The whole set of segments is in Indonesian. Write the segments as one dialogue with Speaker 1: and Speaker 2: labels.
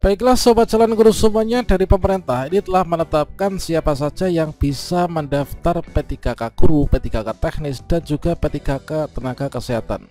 Speaker 1: Baiklah Sobat Calon Guru semuanya, dari pemerintah ini telah menetapkan siapa saja yang bisa mendaftar P3K Guru, P3K Teknis, dan juga P3K Tenaga Kesehatan.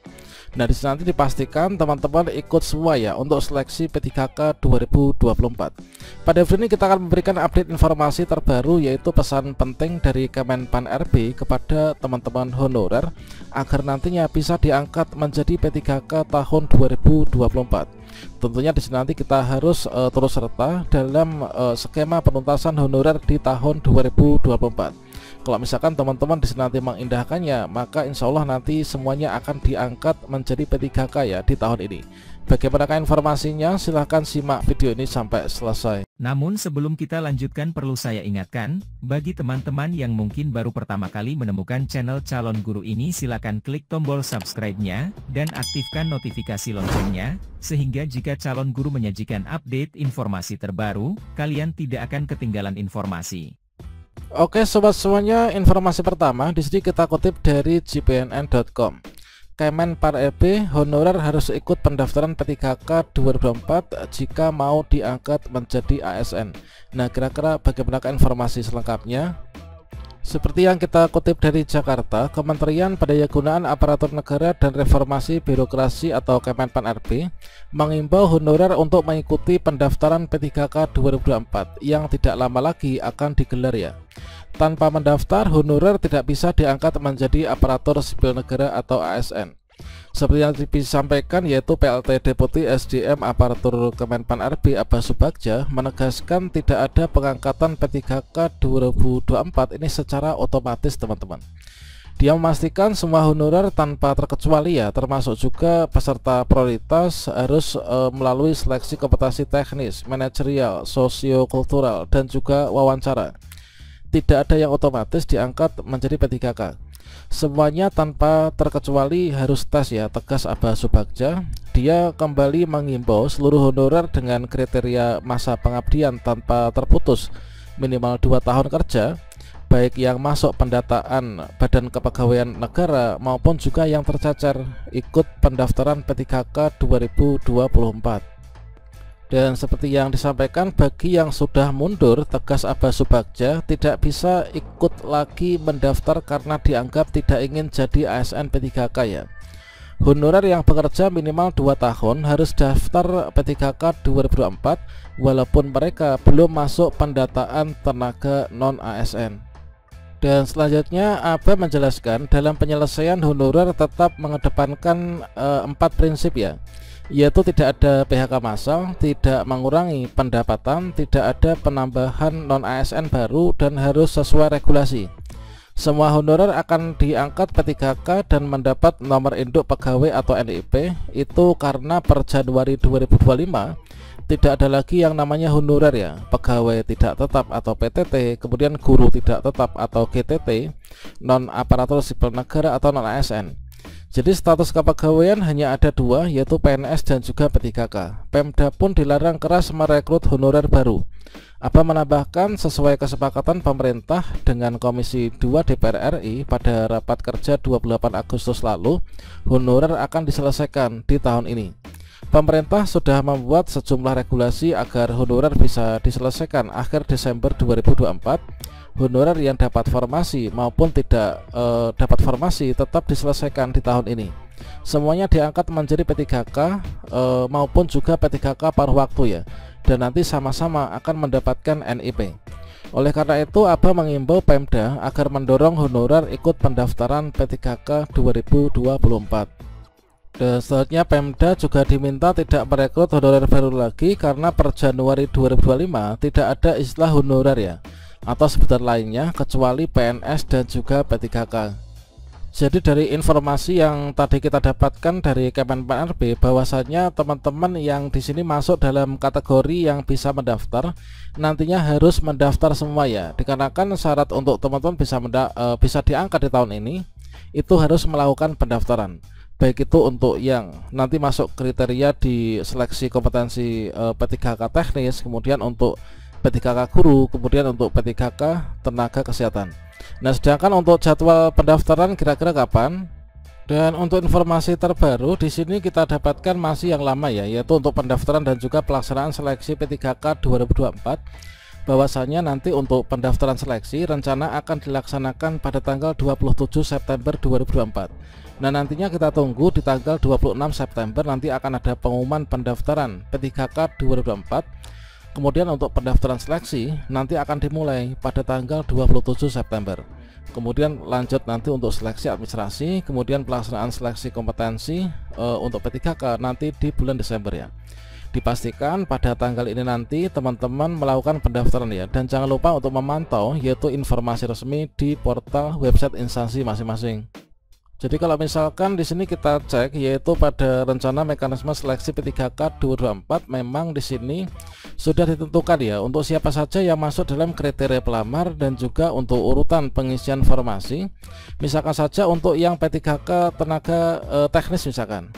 Speaker 1: Nah, di sini nanti dipastikan teman-teman ikut semua ya untuk seleksi P3K 2024. Pada video ini kita akan memberikan update informasi terbaru, yaitu pesan penting dari Kemenpan RB kepada teman-teman honorer agar nantinya bisa diangkat menjadi P3K tahun 2024. Tentunya di sini nanti kita harus turut serta dalam skema penuntasan honorer di tahun 2024. Kalau misalkan teman-teman di sini nanti mengindahkannya, maka insya Allah nanti semuanya akan diangkat menjadi P3K ya di tahun ini. Bagaimanakah informasinya? Silahkan simak video ini sampai selesai.
Speaker 2: Namun sebelum kita lanjutkan, perlu saya ingatkan, bagi teman-teman yang mungkin baru pertama kali menemukan channel Calon Guru ini, silakan klik tombol subscribe-nya, dan aktifkan notifikasi loncengnya, sehingga jika Calon Guru menyajikan update informasi terbaru, kalian tidak akan ketinggalan informasi.
Speaker 1: Oke sobat semuanya, informasi pertama di sini kita kutip dari jpnn.com. Kemenpan RB, honorer harus ikut pendaftaran P3K 2024 jika mau diangkat menjadi ASN. Nah, kira-kira bagaimana informasi selengkapnya? Seperti yang kita kutip dari Jakarta, Kementerian Pendayagunaan Aparatur Negara dan Reformasi Birokrasi atau Kemenpan RB mengimbau honorer untuk mengikuti pendaftaran P3K 2024 yang tidak lama lagi akan digelar ya. Tanpa mendaftar, honorer tidak bisa diangkat menjadi aparatur sipil negara atau ASN. Seperti yang disampaikan, yaitu PLT Deputi SDM Aparatur Kemenpan RB Abbas Subagja menegaskan tidak ada pengangkatan P3K 2024 ini secara otomatis teman-teman. Dia memastikan semua honorer tanpa terkecuali ya, termasuk juga peserta prioritas harus melalui seleksi kompetensi teknis, manajerial, sosiokultural, dan juga wawancara. Tidak ada yang otomatis diangkat menjadi P3K. Semuanya tanpa terkecuali harus tes ya, tegas Abbas Subagja. Dia kembali mengimbau seluruh honorer dengan kriteria masa pengabdian tanpa terputus minimal 2 tahun kerja, baik yang masuk pendataan Badan Kepegawaian Negara maupun juga yang tercacar, ikut pendaftaran P3K 2024. Dan seperti yang disampaikan, bagi yang sudah mundur, tegas Abbas Subagja, tidak bisa ikut lagi mendaftar karena dianggap tidak ingin jadi ASN P3K ya. Honorer yang bekerja minimal 2 tahun harus daftar P3K 2024 walaupun mereka belum masuk pendataan tenaga non-ASN. Dan selanjutnya Abbas menjelaskan dalam penyelesaian honorer tetap mengedepankan 4 prinsip ya, yaitu tidak ada PHK massal, tidak mengurangi pendapatan, tidak ada penambahan non-ASN baru, dan harus sesuai regulasi. Semua honorer akan diangkat P3K dan mendapat nomor induk pegawai atau NIP. Itu karena per Januari 2025 tidak ada lagi yang namanya honorer ya, pegawai tidak tetap atau PTT, kemudian guru tidak tetap atau GTT, non aparatur sipil negara atau non ASN. Jadi status kepegawaian hanya ada 2, yaitu PNS dan juga P3K. Pemda pun dilarang keras merekrut honorer baru. Abbas menambahkan, sesuai kesepakatan pemerintah dengan Komisi 2 DPR RI pada rapat kerja 28 Agustus lalu, honorer akan diselesaikan di tahun ini. Pemerintah sudah membuat sejumlah regulasi agar honorer bisa diselesaikan akhir Desember 2024. Honorer yang dapat formasi maupun tidak dapat formasi tetap diselesaikan di tahun ini. Semuanya diangkat menjadi P3K maupun juga P3K paruh waktu ya, dan nanti sama-sama akan mendapatkan NIP. Oleh karena itu, Abbas mengimbau Pemda agar mendorong honorer ikut pendaftaran P3K 2024. Dan selanjutnya Pemda juga diminta tidak merekrut honorer baru lagi karena per Januari 2025 tidak ada istilah honorer ya, atau sebutan lainnya kecuali PNS dan juga P3K. Jadi dari informasi yang tadi kita dapatkan dari Kemenpan RB, bahwasanya teman-teman yang di sini masuk dalam kategori yang bisa mendaftar nantinya harus mendaftar semua ya, dikarenakan syarat untuk teman-teman bisa diangkat di tahun ini itu harus melakukan pendaftaran. Baik itu untuk yang nanti masuk kriteria di seleksi kompetensi P3K teknis, kemudian untuk P3K guru, kemudian untuk P3K tenaga kesehatan. Nah, sedangkan untuk jadwal pendaftaran kira-kira kapan? Dan untuk informasi terbaru di sini kita dapatkan masih yang lama ya, yaitu untuk pendaftaran dan juga pelaksanaan seleksi P3K 2024. Bahwasanya nanti untuk pendaftaran seleksi rencana akan dilaksanakan pada tanggal 27 September 2024. Nah, nantinya kita tunggu di tanggal 26 September nanti akan ada pengumuman pendaftaran P3K 2024. Kemudian untuk pendaftaran seleksi nanti akan dimulai pada tanggal 27 September. Kemudian lanjut nanti untuk seleksi administrasi, kemudian pelaksanaan seleksi kompetensi untuk P3K nanti di bulan Desember ya. Dipastikan pada tanggal ini nanti teman-teman melakukan pendaftaran ya, dan jangan lupa untuk memantau yaitu informasi resmi di portal website instansi masing-masing. Jadi kalau misalkan di sini kita cek yaitu pada rencana mekanisme seleksi P3K 2024 memang di sini sudah ditentukan ya untuk siapa saja yang masuk dalam kriteria pelamar dan juga untuk urutan pengisian formasi. Misalkan saja untuk yang P3K tenaga teknis misalkan.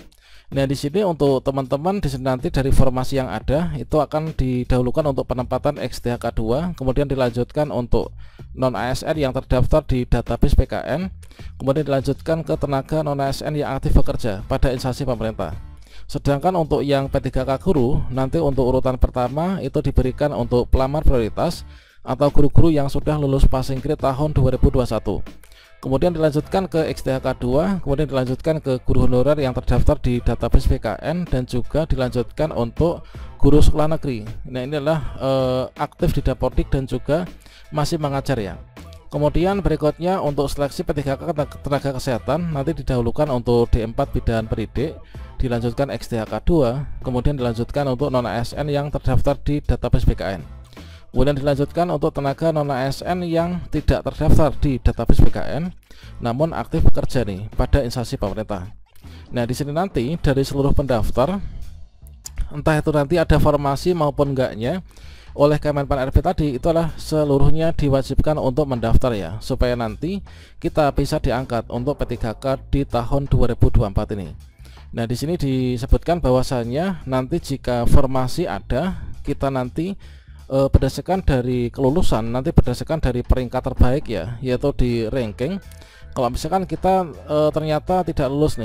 Speaker 1: Nah, di sini untuk teman-teman di sini nanti dari formasi yang ada itu akan didahulukan untuk penempatan XDHK 2, kemudian dilanjutkan untuk non ASN yang terdaftar di database PKN, kemudian dilanjutkan ke tenaga non ASN yang aktif bekerja pada instansi pemerintah. Sedangkan untuk yang P3K guru nanti untuk urutan pertama itu diberikan untuk pelamar prioritas atau guru-guru yang sudah lulus passing grade tahun 2021. Kemudian dilanjutkan ke XDHK 2, kemudian dilanjutkan ke guru honorer yang terdaftar di database PKN, dan juga dilanjutkan untuk guru sekolah negeri. Nah, ini adalah aktif di Dapodik dan juga masih mengajar ya. Kemudian berikutnya untuk seleksi P3K tenaga kesehatan nanti didahulukan untuk D4 bidan pendidik, dilanjutkan XDHK 2, kemudian dilanjutkan untuk non ASN yang terdaftar di database PKN. Kemudian dilanjutkan untuk tenaga non ASN yang tidak terdaftar di database PKN namun aktif bekerja nih pada instansi pemerintah. Nah, di sini nanti dari seluruh pendaftar entah itu nanti ada formasi maupun enggaknya oleh Kemenpan RB tadi, itu adalah seluruhnya diwajibkan untuk mendaftar ya, supaya nanti kita bisa diangkat untuk P3K di tahun 2024 ini. Nah, di sini disebutkan bahwasannya nanti jika formasi ada, kita nanti berdasarkan dari kelulusan, nanti berdasarkan dari peringkat terbaik ya, yaitu di ranking. Kalau misalkan kita ternyata tidak lulus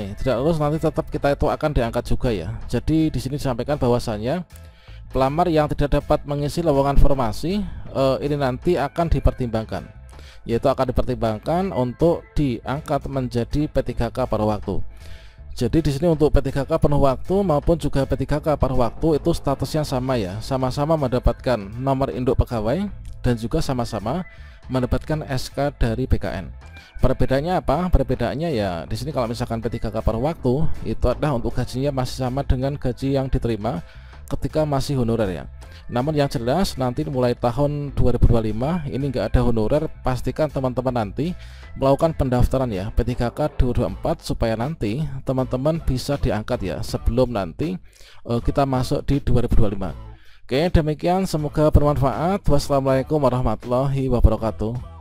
Speaker 1: nanti tetap kita itu akan diangkat juga ya. Jadi di sini disampaikan bahwasannya pelamar yang tidak dapat mengisi lowongan formasi ini nanti akan dipertimbangkan, yaitu akan dipertimbangkan untuk diangkat menjadi P3K paruh waktu. Jadi di sini untuk P3K penuh waktu maupun juga P3K paruh waktu itu statusnya sama ya, sama-sama mendapatkan nomor induk pegawai dan juga sama-sama mendapatkan SK dari BKN. Perbedaannya apa? Perbedaannya ya di sini kalau misalkan P3K paruh waktu itu adalah untuk gajinya masih sama dengan gaji yang diterima ketika masih honorer ya. Namun yang jelas nanti mulai tahun 2025 ini nggak ada honorer, pastikan teman-teman nanti melakukan pendaftaran ya P3K 2024 supaya nanti teman-teman bisa diangkat ya sebelum nanti kita masuk di 2025. Oke, demikian, semoga bermanfaat. Wassalamualaikum warahmatullahi wabarakatuh.